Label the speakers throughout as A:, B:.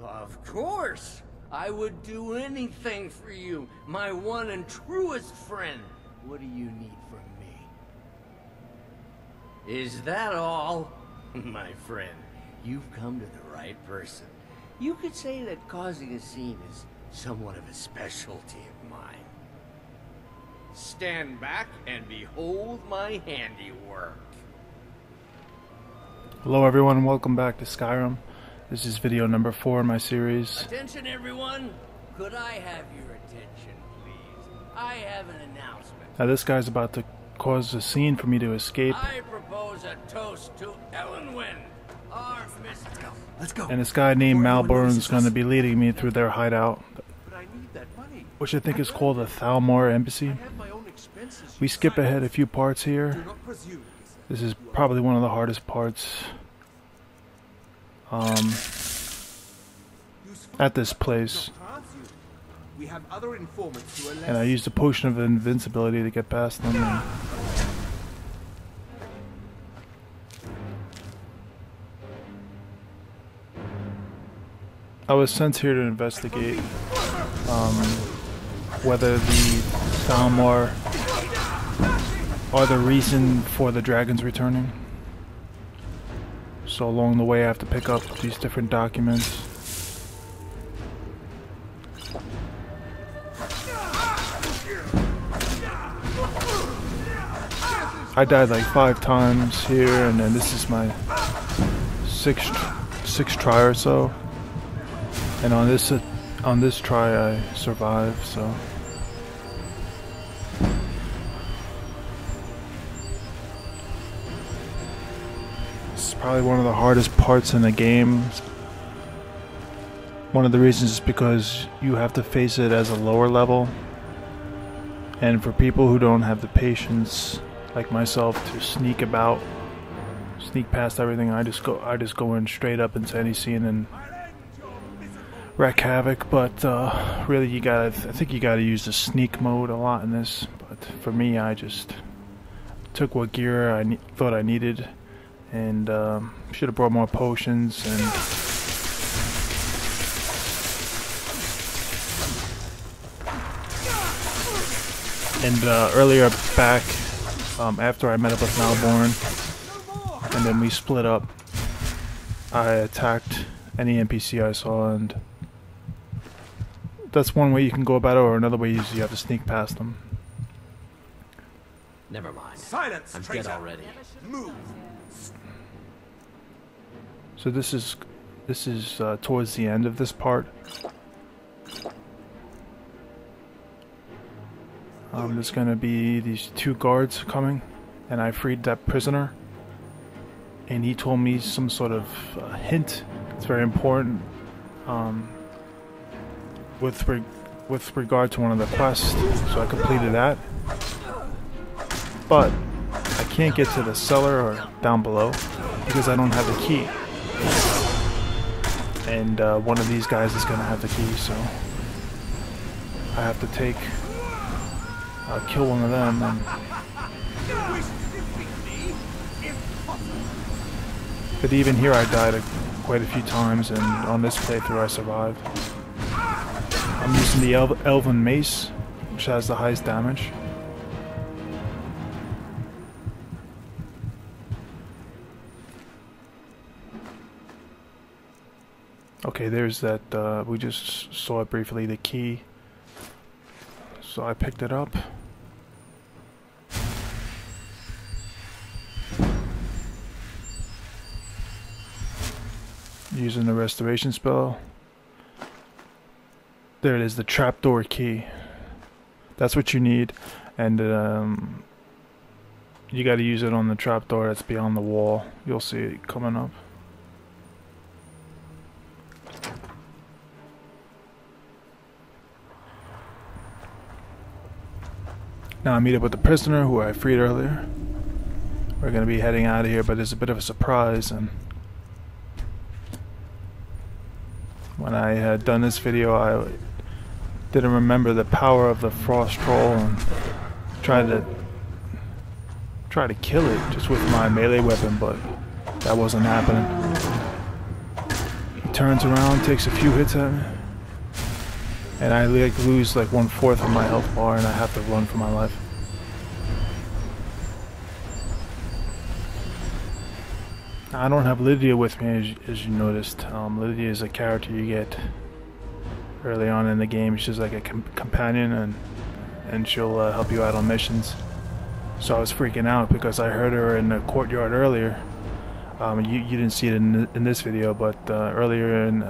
A: Of course! I would do anything for you, my one and truest friend. What do you need from me? Is that all? My friend, you've come to the right person. You could say that causing a scene is somewhat of a specialty of mine. Stand back and behold my handiwork.
B: Hello everyone, welcome back to Skyrim. This is video number 4 in my series.
A: Attention everyone! Could I have your attention, please? I have an announcement.
B: Now this guy's about to cause a scene for me to escape.
A: I propose a toast to Ellenwyn, our mistress.
C: Let's go.
B: And this guy named Malborn is going to be leading me through their hideout,
C: But I need that money.
B: which I think is called the Thalmor Embassy.
C: I have my own expenses.
B: We skip ahead a few parts
C: Do
B: here.
C: not presume.
B: This is probably one of the hardest parts at this place.
C: We have other informants who are less.
B: And I used a potion of invincibility to get past them. And I was sent here to investigate whether the Thalmor are the reason for the dragons returning. So along the way I have to pick up these different documents. I died like 5 times here, and then this is my sixth try or so. And on this try I survived, so. This is probably one of the hardest parts in the game. One of the reasons is because you have to face it as a lower level. And for people who don't have the patience, like myself, to sneak past everything, I just go in straight up into any scene and wreak havoc. But really, I think you gotta use the sneak mode a lot in this. But for me, I just took what gear I thought I needed, and should have brought more potions. And earlier back, after I met up with Malborn, and then we split up, I attacked any NPC I saw, and that's one way you can go about it, or another way is you have to sneak past them.
A: Never mind.
C: Silence,
A: I'm
C: traitor.
A: dead already.
C: Move.
B: So this is towards the end of this part. There's gonna be these 2 guards coming, and I freed that prisoner, and he told me some sort of hint. It's very important with regard to one of the quests, so I completed that. But I can't get to the cellar or down below because I don't have the key, and one of these guys is gonna have the key, so I have to kill one of them. But even here I died quite a few times, and on this playthrough I survived. I'm using the Elven Mace, which has the highest damage. Okay, there's that, we just saw it briefly, the key. So I picked it up. Using the restoration spell. There it is, the trapdoor key. That's what you need, and you got to use it on the trapdoor that's beyond the wall. You'll see it coming up. Now I meet up with the prisoner who I freed earlier. We're going to be heading out of here, but there's a bit of a surprise. And when I had done this video, I didn't remember the power of the frost troll and tried to kill it just with my melee weapon, but that wasn't happening. turns around, takes a few hits at me, and I like lose like 1/4 of my health bar, and I have to run for my life. I don't have Lydia with me, as you noticed. Lydia is a character you get early on in the game. She's like a companion, and she'll help you out on missions. So I was freaking out because I heard her in the courtyard earlier. You didn't see it in this video, but earlier in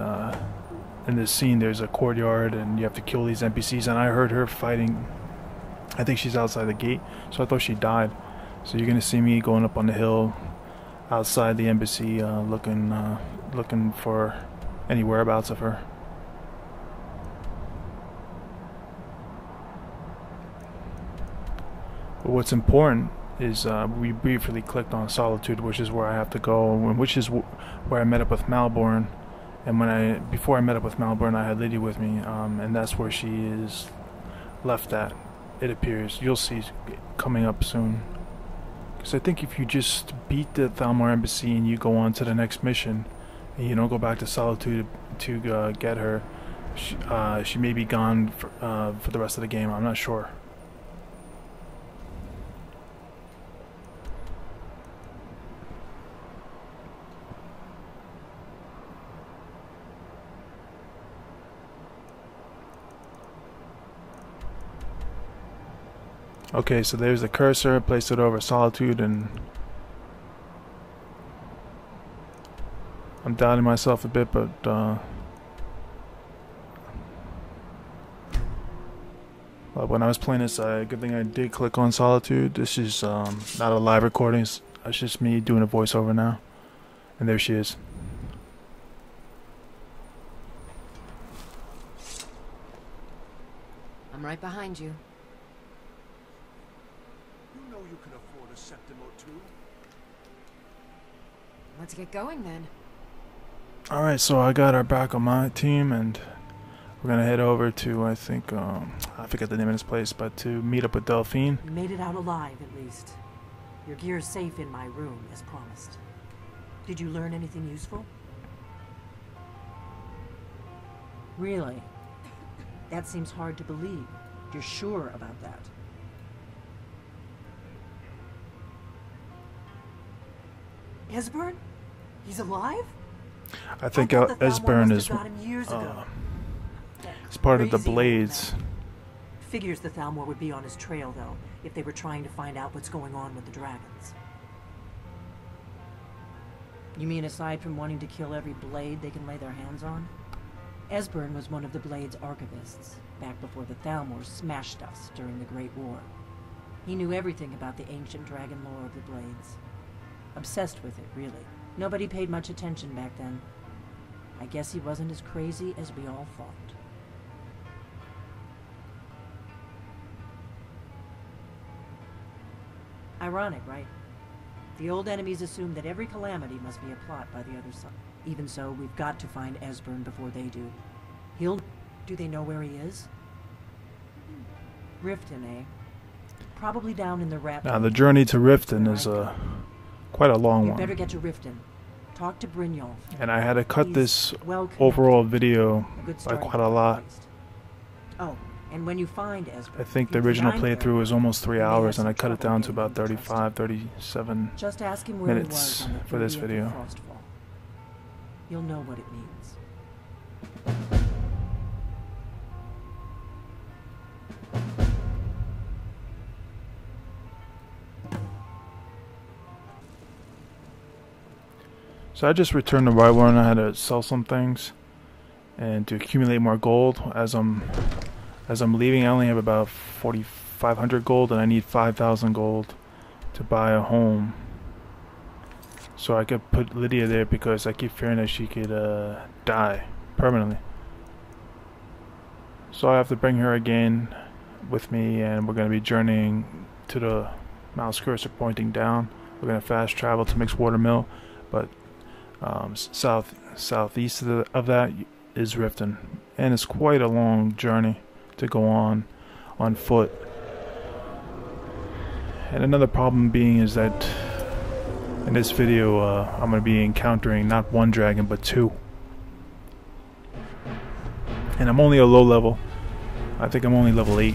B: this scene, there's a courtyard, and you have to kill these NPCs. And I heard her fighting. I think she's outside the gate, so I thought she died. So you're gonna see me going up on the hill outside the embassy, looking for any whereabouts of her. But what's important is we briefly clicked on Solitude, which is where I have to go, and which is where I met up with Malborn. And before I met up with Malborn, I had Lydia with me, and that's where she is left at, it appears. You'll see coming up soon. Because I think if you just beat the Thalmor embassy and you go on to the next mission, and you don't go back to Solitude to get her, she may be gone for the rest of the game. I'm not sure. Okay, so there's the cursor, placed it over Solitude, and I'm doubting myself a bit, but when I was playing this, good thing I did click on Solitude. This is not a live recording, it's just me doing a voiceover now. And there she is.
D: I'm right behind you.
C: You know you can afford a septim or two.
D: Let's get going then.
B: Alright, so I got her back on my team, and we're gonna head over to, I think, I forget the name of this place, but to meet up with Delphine.
E: You made it out alive, at least. Your gear's safe in my room, as promised. Did you learn anything useful? Really? That seems hard to believe. You're sure about that? Esbern? He's alive?
B: I think
E: I thought the Thalmor
B: Esbern
E: must
B: is
E: have got him years ago.
B: it's part of the
E: Crazy old
B: Blades.
E: man. Figures the Thalmor would be on his trail, though, if they were trying to find out what's going on with the dragons. You mean aside from wanting to kill every blade they can lay their hands on? Esbern was one of the Blade's archivists, back before the Thalmor smashed us during the Great War. He knew everything about the ancient dragon lore of the Blades. Obsessed with it, really. Nobody paid much attention back then. I guess he wasn't as crazy as we all thought. Ironic, right? The old enemies assume that every calamity must be a plot by the other side. Even so, we've got to find Esbern before they do. Do they know where he is? Riften, eh? Probably down in the rat.
B: Now the journey to Riften is quite a long
E: You
B: one.
E: better get to Riften. Talk to Brynjolf.
B: And I had to cut
E: He's
B: this
E: well connected.
B: overall video
E: A good
B: by
E: starting
B: quite a
E: point,
B: lot.
E: at least. Oh, and when you find Esbern,
B: I think the
E: if
B: original
E: he's lying
B: playthrough was almost 3
E: there, you may
B: hours,
E: have
B: and I
E: some
B: cut it
E: trouble
B: down to
E: getting
B: about
E: him to trust
B: 35, 37
E: you. Just ask him where
B: minutes
E: he was on the
B: for this
E: 30th of
B: video.
E: Frostfall. You'll know what it means.
B: So I just returned to Whiterun. I had to sell some things and to accumulate more gold. As I'm leaving, I only have about 4,500 gold, and I need 5,000 gold to buy a home. So I could put Lydia there because I keep fearing that she could die permanently. So I have to bring her again with me, and we're going to be journeying to the mouse cursor pointing down. We're going to fast travel to Mixed Watermill, but southeast of that is Riften, and it's quite a long journey to go on foot. And another problem being is that in this video I'm going to be encountering not one dragon but two. And I'm only a low level. I think I'm only level 8.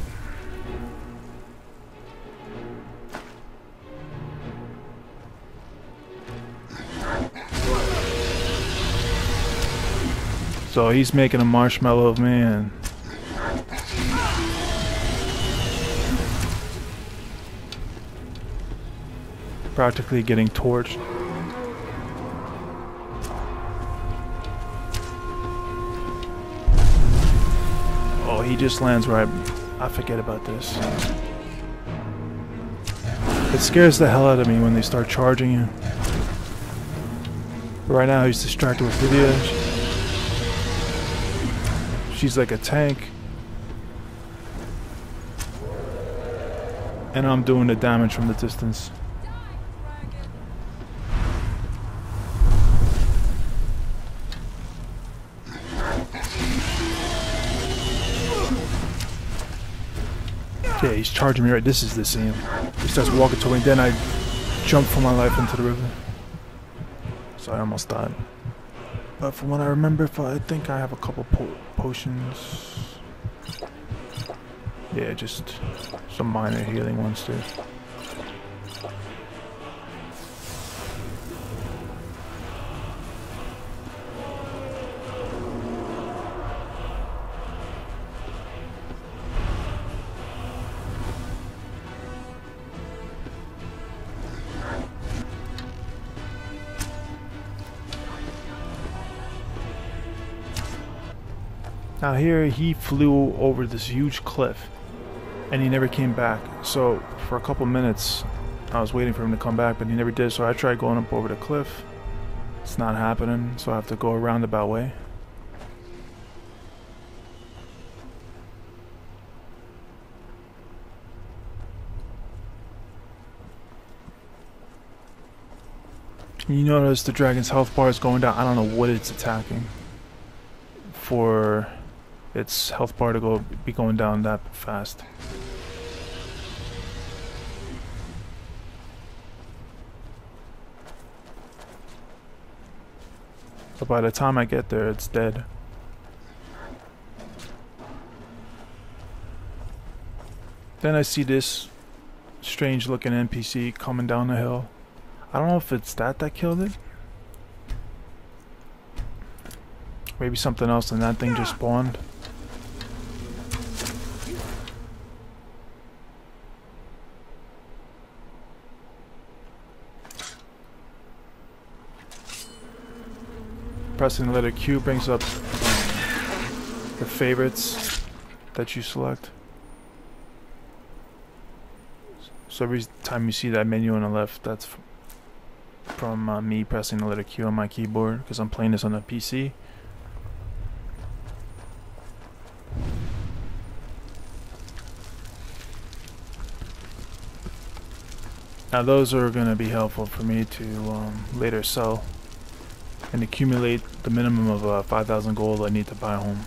B: So he's making a marshmallow of me, and practically getting torched. Oh, he just lands right. I forget about this. It scares the hell out of me when they start charging you. But right now he's distracted with Lydia. She's like a tank. And I'm doing the damage from the distance. Yeah, he's charging me right. This is the scene. He starts walking toward me, then I jump for my life into the river. So I almost died. But from what I remember, I think I have a couple potions. Yeah, just some minor healing ones too. Now here he flew over this huge cliff and he never came back. So for a couple minutes I was waiting for him to come back, but he never did. So I tried going up over the cliff. It's not happening, so I have to go a roundabout way. You notice the dragon's health bar is going down. I don't know what it's attacking for its health bar to be going down that fast. But by the time I get there, it's dead. Then I see this strange looking NPC coming down the hill. I don't know if it's that killed it. Maybe something else, and that thing just spawned. Pressing the letter Q brings up the favorites that you select. So every time you see that menu on the left, that's from me pressing the letter Q on my keyboard, because I'm playing this on a PC. Now those are going to be helpful for me to later sell and accumulate the minimum of 5,000 gold I need to buy a home.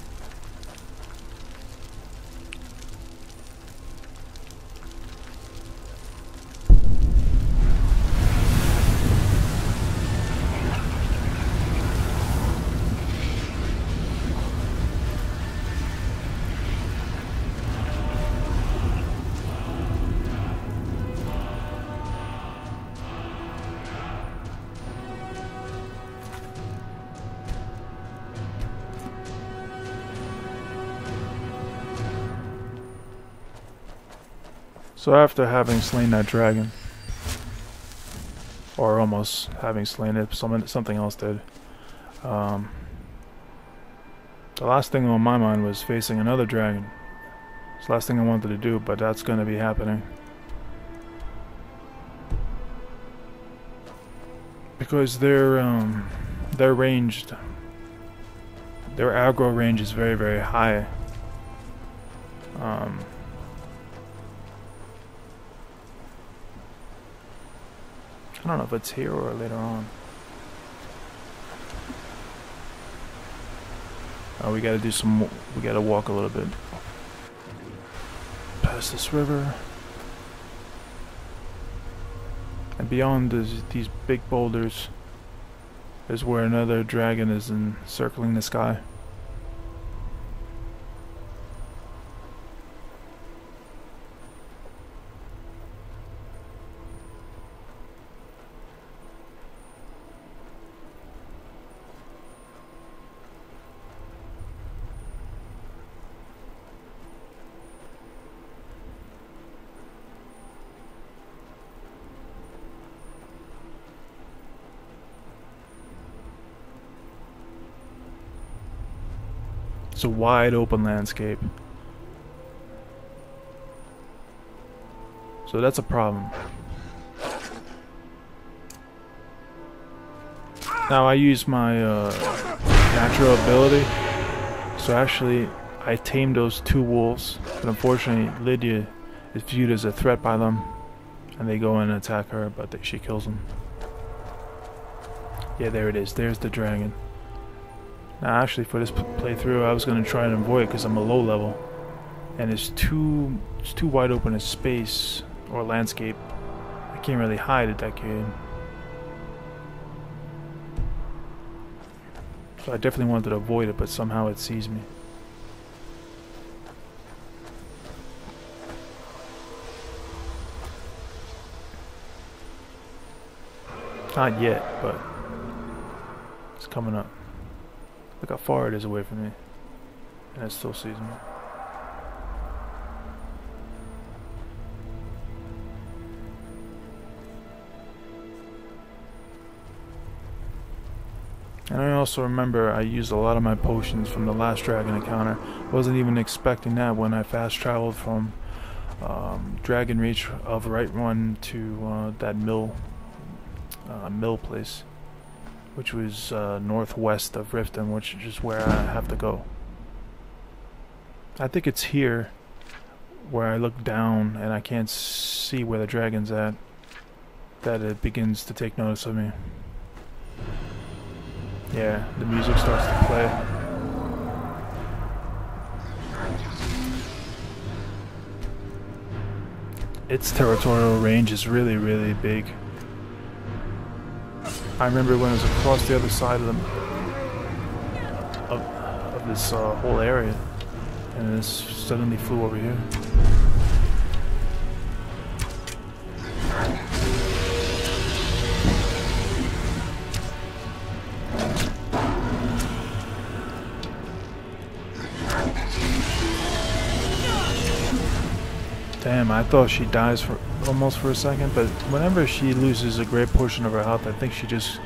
B: So after having slain that dragon, or almost having slain it, something else did. The last thing on my mind was facing another dragon. It's the last thing I wanted to do, but that's going to be happening. Because they're ranged. Their aggro range is very, very high. I don't know if it's here or later on. We gotta do some more. We gotta walk a little bit past this river. And beyond these big boulders is where another dragon is encircling the sky. It's a wide open landscape. So that's a problem. Now I use my natural ability. So actually I tamed those 2 wolves. But unfortunately Lydia is viewed as a threat by them. And they go in and attack her, but she kills them. Yeah, there it is. There's the dragon. Now actually for this playthrough I was going to try and avoid it because I'm a low level. And it's too wide open a space or landscape. I can't really hide at that kid. So I definitely wanted to avoid it, but somehow it sees me. Not yet, but it's coming up. Look how far it is away from me. And it still sees me. And I also remember I used a lot of my potions from the last dragon encounter. Wasn't even expecting that when I fast traveled from Dragon Reach of Whiterun to that mill place, which was northwest of Riften, which is where I have to go. I think it's here where I look down and I can't see where the dragon's at that it begins to take notice of me. Yeah, the music starts to play. Its territorial range is really, really big. I remember when I was across the other side of this whole area, and it suddenly flew over here. Damn, I thought she dies for almost for a second, but whenever she loses a great portion of her health, I think she just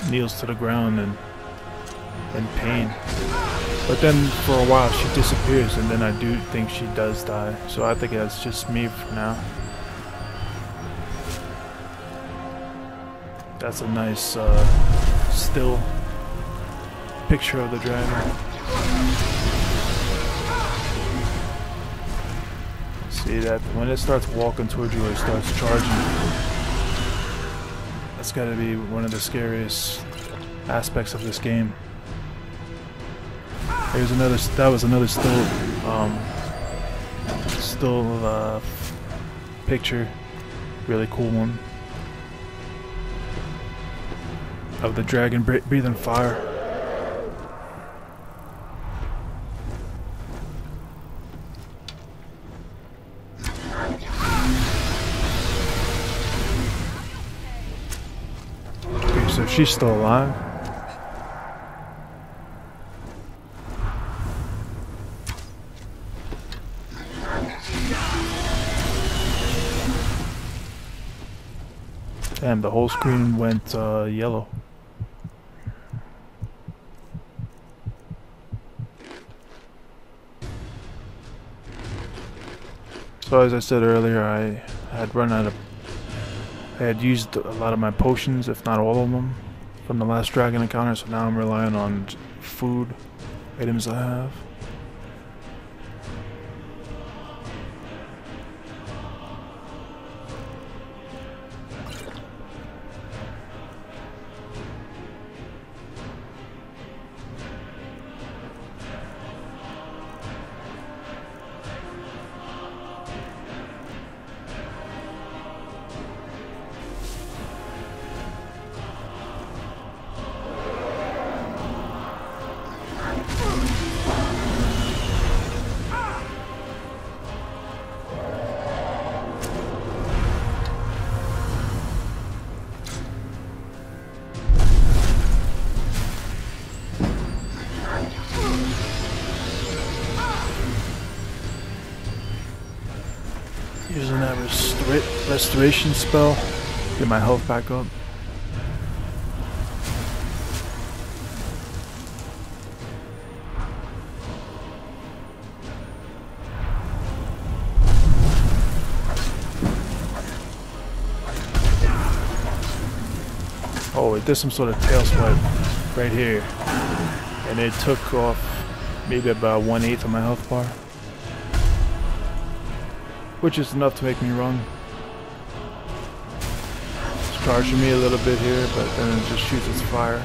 B: kneels to the ground in pain. But then for a while she disappears, and then I do think she does die. So I think that's just me for now. That's a nice still picture of the dragon. See that when it starts walking towards you, it starts charging. That's gotta be one of the scariest aspects of this game. Here's another. That was another still picture, really cool one of the dragon breathing fire. So she's still alive. Damn, the whole screen went yellow. So as I said earlier, I had used a lot of my potions, if not all of them, from the last dragon encounter, so now I'm relying on food items I have. Using that restoration spell, get my health back up. Oh, it did some sort of tail swipe right here. And it took off maybe about 1/8 of my health bar. Which is enough to make me run. It's charging me a little bit here, but then it just shoots its fire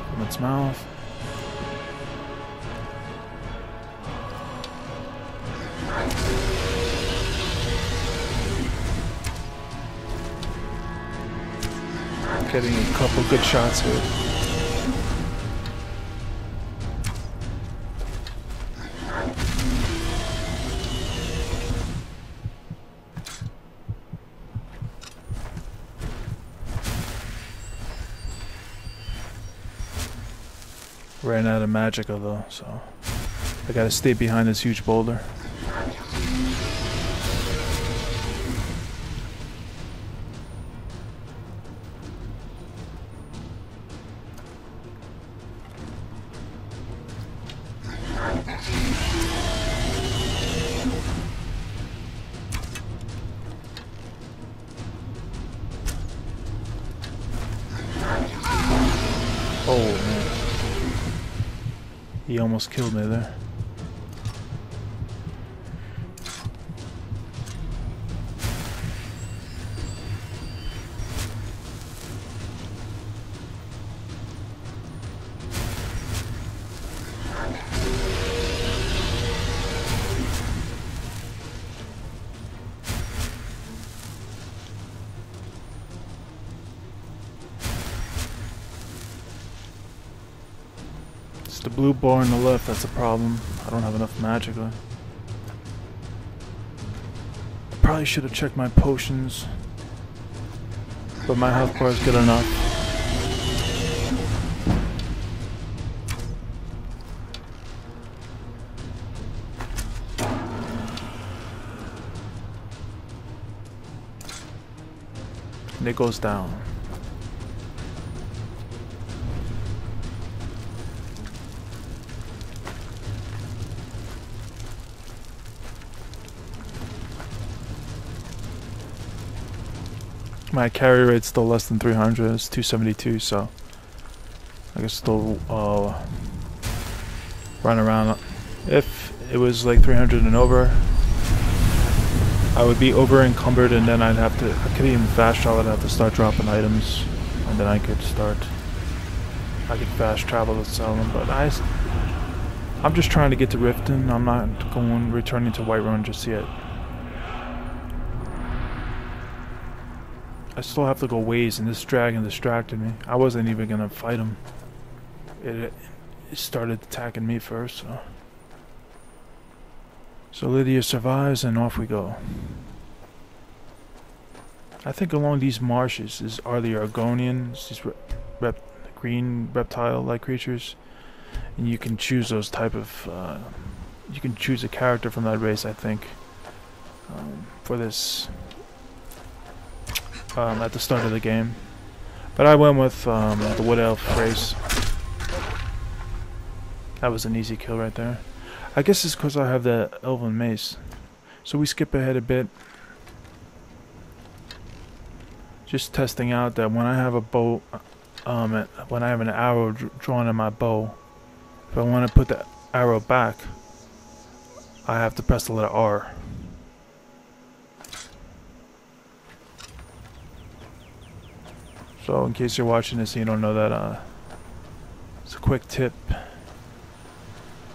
B: from its mouth. Getting a couple good shots here. Ran out of magicka though, so I gotta stay behind this huge boulder. Oh man. He almost killed me there. The blue bar on the left, that's a problem. I don't have enough magicka. I probably should have checked my potions, but my health bar is good enough. And it goes down. My carry rate's still less than 300, it's 272, so I can still run around. If it was like 300 and over, I would be over encumbered, and then I could even fast travel. I'd have to start dropping items, and then I could fast travel to sell them, but I'm just trying to get to Riften. I'm not returning to Whiterun just yet. I still have to go ways, and this dragon distracted me. I wasn't even gonna fight him. It started attacking me first, so Lydia survives, and off we go. I think along these marshes are the Argonians, these green reptile-like creatures, and you can choose those type of. You can choose a character from that race, I think, for this. At the start of the game, but I went with the Wood Elf race. That was an easy kill right there. I guess it's because I have the Elven Mace. So we skip ahead a bit. Just testing out that when I have a bow, when I have an arrow drawn in my bow, if I want to put the arrow back, I have to press the letter R. So in case you're watching this and you don't know that, it's a quick tip.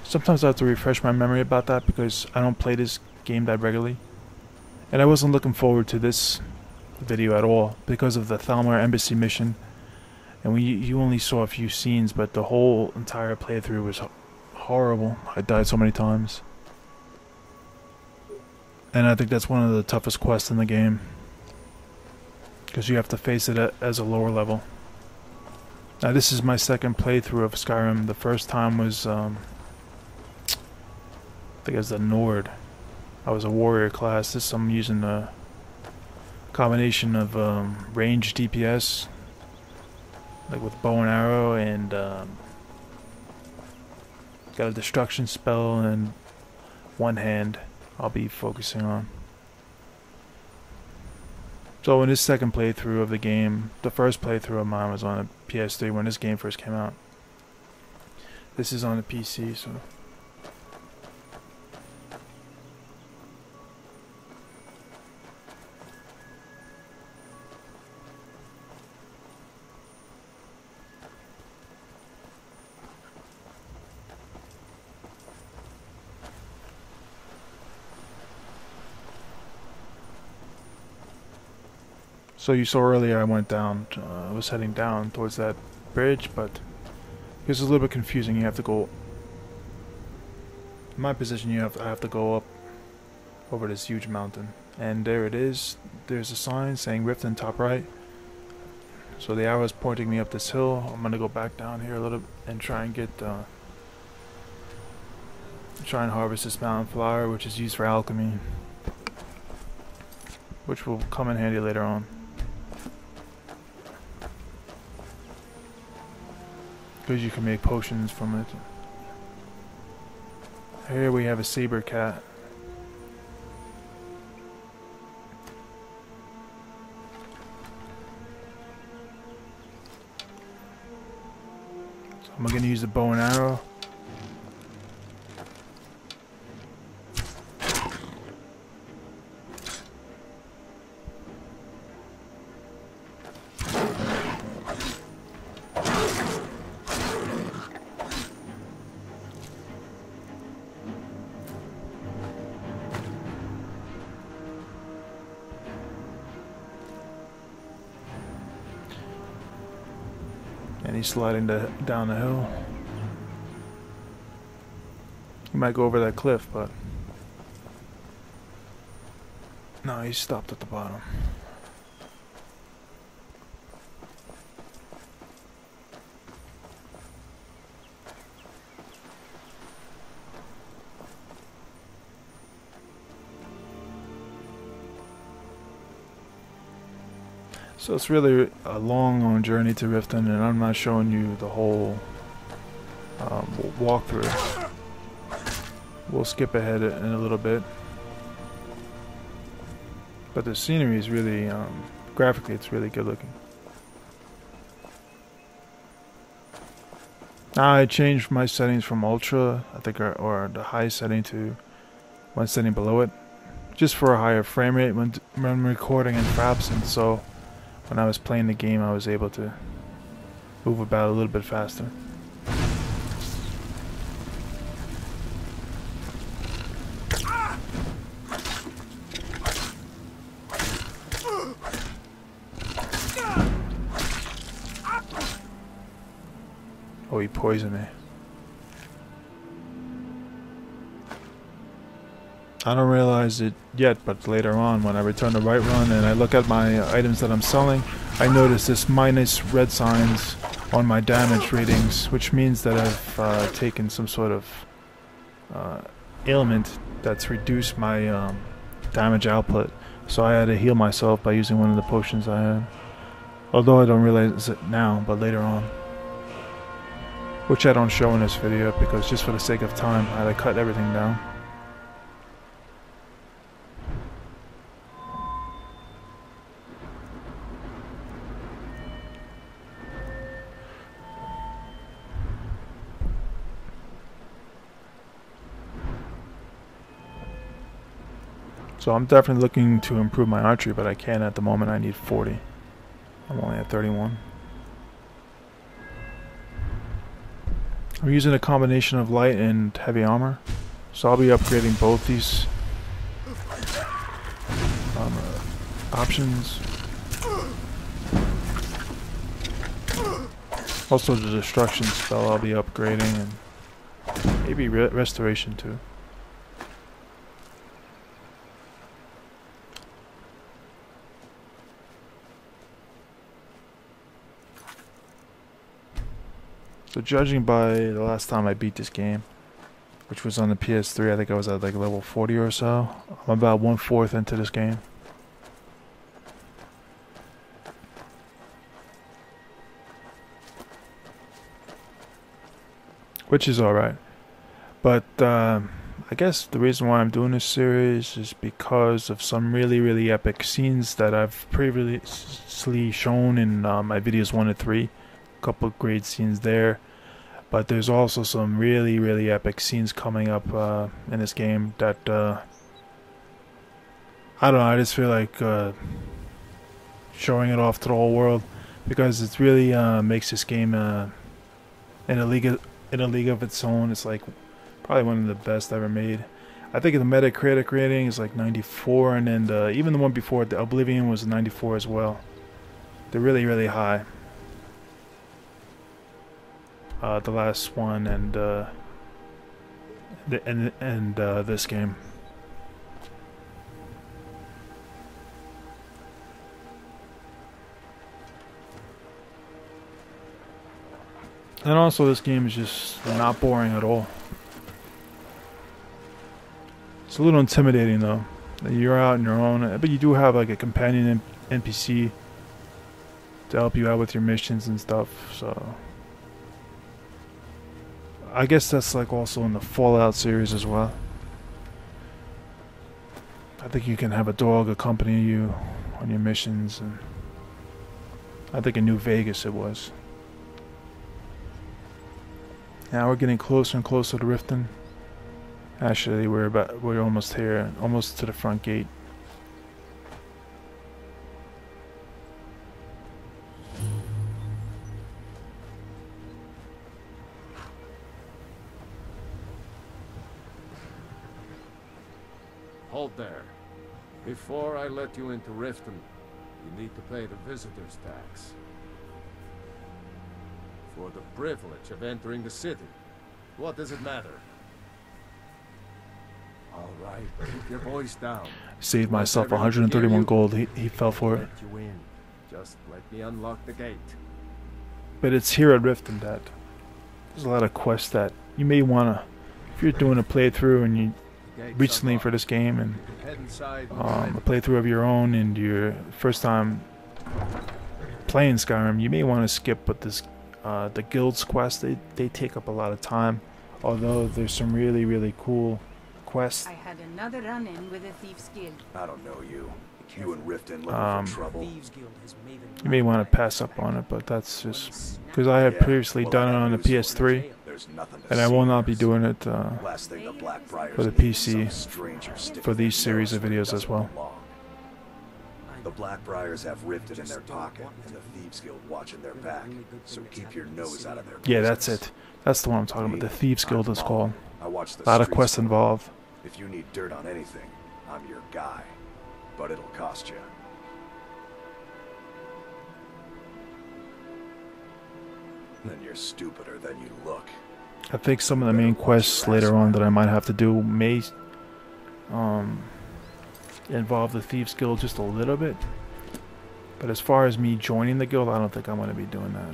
B: Sometimes I have to refresh my memory about that because I don't play this game that regularly. And I wasn't looking forward to this video at all because of the Thalmor embassy mission. And you only saw a few scenes, but the whole entire playthrough was horrible. I died so many times. And I think that's one of the toughest quests in the game, because you have to face it as a lower level. Now this is my second playthrough of Skyrim. The first time was, I think it was the Nord. I was a warrior class. This I'm using a combination of range DPS, like with bow and arrow, and got a destruction spell and one hand I'll be focusing on. So in this second playthrough of the game, the first playthrough of mine was on a PS3 when this game first came out. This is on a PC, so... So you saw earlier I went down, I was heading down towards that bridge, but it's a little bit confusing. You have to go, in my position I have to go up over this huge mountain. And there it is, there's a sign saying Riften top right. So the arrow is pointing me up this hill. I'm gonna go back down here a little bit and try and get, try and harvest this mountain flower, which is used for alchemy. Which will come in handy later on. Because you can make potions from it. Here we have a saber cat. So I'm going to use the bow and arrow. And he's sliding down the hill. He might go over that cliff, but... no, he stopped at the bottom. So it's really a long journey to Riften, and I'm not showing you the whole walkthrough. We'll skip ahead in a little bit. But the scenery is really, graphically it's really good looking. Now I changed my settings from ultra, I think, or the high setting to one setting below it, just for a higher frame rate when recording in Frapson. So when I was playing the game, I was able to move about a little bit faster. Oh, he poisoned me. I don't realize it yet, but later on when I return to Whiterun and I look at my items that I'm selling, I notice this minus red signs on my damage readings, which means that I've taken some sort of ailment that's reduced my damage output. So I had to heal myself by using one of the potions I had. Although I don't realize it now, but later on. Which I don't show in this video because just for the sake of time, I had to cut everything down. So I'm definitely looking to improve my archery, but I can't at the moment. I need 40. I'm only at 31. I'm using a combination of light and heavy armor, so I'll be upgrading both these options. Also the destruction spell I'll be upgrading, and maybe restoration too. So judging by the last time I beat this game, which was on the PS3, I think I was at like level 40 or so. I'm about 1/4 into this game. Which is alright. But I guess the reason why I'm doing this series is because of some really epic scenes that I've previously shown in my videos 1 and 3. A couple of great scenes there. But there's also some really epic scenes coming up in this game that I don't know, I just feel like showing it off to the whole world, because it really makes this game in a league of its own. It's like probably one of the best ever made. I think the Metacritic rating is like 94, and then even the one before it, the Oblivion, was 94 as well. They're really high. The last one and this game. And also, this game is just not boring at all. It's a little intimidating though. You're out on your own, but you do have like a companion NPC to help you out with your missions and stuff. So I guess that's like also in the Fallout series as well. I think you can have a dog accompany you on your missions, and I think in New Vegas it was. Now we're getting closer and closer to Riften. Actually, we're almost here, almost to the front gate.
C: Hold there. Before I let you into Riften, you need to pay the visitor's tax. For the privilege of entering the city. What does it matter? All right, keep your voice down.
B: Saved myself 131 gold. He fell for it.
C: Let you in. Just let me unlock the gate.
B: But it's here at Riften that there's a lot of quests that you may wanna, if you're doing a playthrough and you recently for this game and a playthrough of your own and your first time playing Skyrim, you may want to skip, but this the guild's quests, they take up a lot of time, although there's some really cool quests.
F: I had another run-in with a Thieves Guild.
C: I don't know you. You and Riften looking for trouble.
B: You may want to pass up on it, but that's just because I had previously done it on the PS3, and I will not be doing it for the PC for these series of videos as well.
G: The Blackbriars have Riften in their pocket, and the Thieves Guild watching their back, so keep your nose out of their business.
B: Yeah, that's it. That's the one I'm talking about. The Thieves Guild is called. A lot of quests involved.
G: If you need dirt on anything, I'm your guy. But it'll cost you. Then you're stupider than you look.
B: I think some of the main quests later on that I might have to do may involve the Thieves Guild just a little bit. But as far as me joining the guild, I don't think I'm going to be doing that.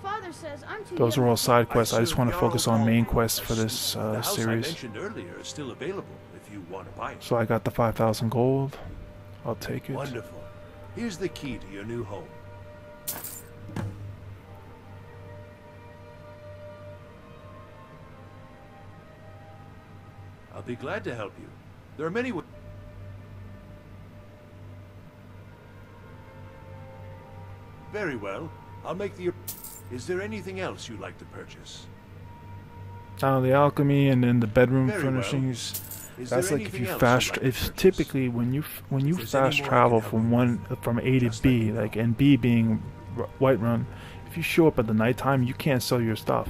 H: Father says I'm too
B: Those are all side quests. I just want to
C: Assume
B: focus
C: you're all
B: on main
C: called
B: quests for
C: quests.
B: this
C: The house I
B: series.
C: mentioned earlier is still available if you want to buy it.
B: So I got the 5,000 gold. I'll take it.
C: Wonderful. Here's the key to your new home. I'll be glad to help you. There are many ways. Very well. I'll make the... Is there anything else you'd like to purchase?
B: The alchemy and then the bedroom
C: Very well.
B: furnishings.
C: Is
B: That's
C: there
B: like if
C: anything
B: you
C: else
B: fast.
C: you'd like to
B: If
C: purchase?
B: typically when you
C: If there's any
B: fast
C: more I
B: travel
C: can
B: from
C: help you
B: from A to
C: just let
B: B,
C: me know.
B: like and B being Whiterun, if you show up at the nighttime, you can't sell your stuff.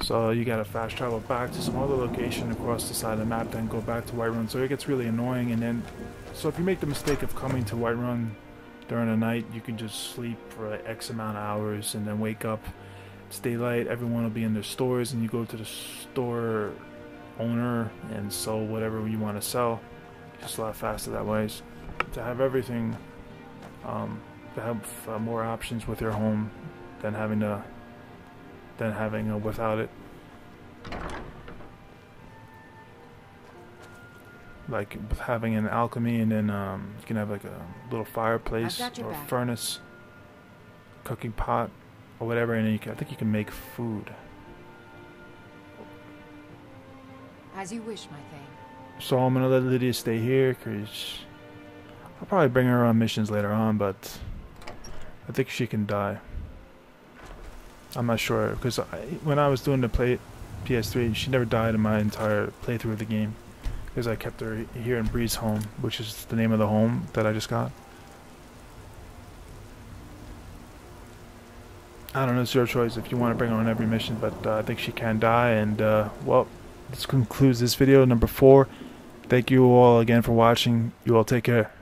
B: So you gotta fast travel back to some other location across the side of the map, then go back to Whiterun. So it gets really annoying. And then, so if you make the mistake of coming to Whiterun during the night, you can just sleep for like X amount of hours and then wake up. It's daylight. Everyone will be in their stores, and you go to the store owner and sell whatever you want to sell. It's just a lot faster that way. To have everything, to have more options with your home than having without it. Like with having an alchemy, and then you can have like a little fireplace
F: I've got your
B: or
F: back.
B: furnace, cooking pot, or whatever, and then I think you can make food.
D: As you wish, my thing.
B: So I'm gonna let Lydia stay here, cause I'll probably bring her on missions later on, but I think she can die. I'm not sure, because when I was doing the PS3, she never died in my entire playthrough of the game, because I kept her here in Bree's home, which is the name of the home that I just got. I don't know, it's your choice if you want to bring her on every mission, but I think she can die. And well, this concludes this video number 4. Thank you all again for watching. You all take care.